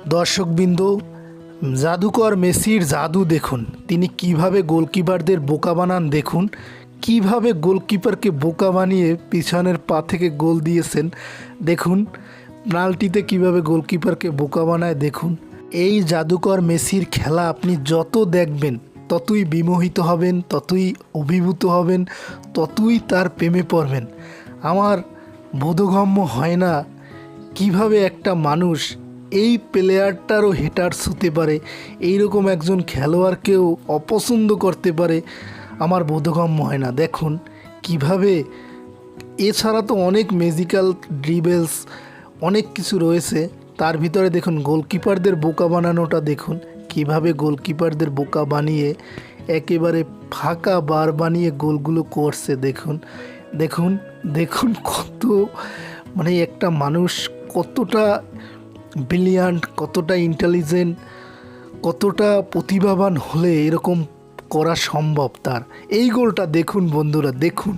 দর্শকবৃন্দ, জাদুকর মেসির জাদু দেখুন। তিনি কিভাবে গোলকিপারদের বোকা বানান দেখুন। কিভাবে গোলকিপারকে বোকা বানিয়ে পিছনের পা থেকে গোল দিয়েছেন দেখুন। পেনাল্টিতে কিভাবে গোলকিপারকে বোকা বানায় দেখুন। এই জাদুকর মেসির খেলা আপনি যত দেখবেন ততই বিমোহিত হবেন, ততই অভিভূত হবেন, ততই তার প্রেমে পড়বেন। আমার বোধগম্য হয় না কিভাবে একটা মানুষ এই প্লেয়ারটারও হেটার্স হতে পারে, এইরকম একজন খেলোয়াড়কেও অপছন্দ করতে পারে। আমার বোধগম্য হয় না। দেখুন কিভাবে, এছাড়া তো অনেক ম্যাজিক্যাল ড্রিবেলস অনেক কিছু রয়েছে, তার ভিতরে দেখুন গোলকিপারদের বোকা বানানোটা দেখুন। কিভাবে গোলকিপারদের বোকা বানিয়ে একেবারে ফাঁকা বার বানিয়ে গোলগুলো করছে দেখুন। দেখুন দেখুন কত, মানে একটা মানুষ কতটা ব্রিলিয়ান্ট, কতটা ইন্টেলিজেন্ট, কতটা প্রতিভাবান হলে এরকম করা সম্ভব তার। এই গোলটা দেখুন বন্ধুরা, দেখুন।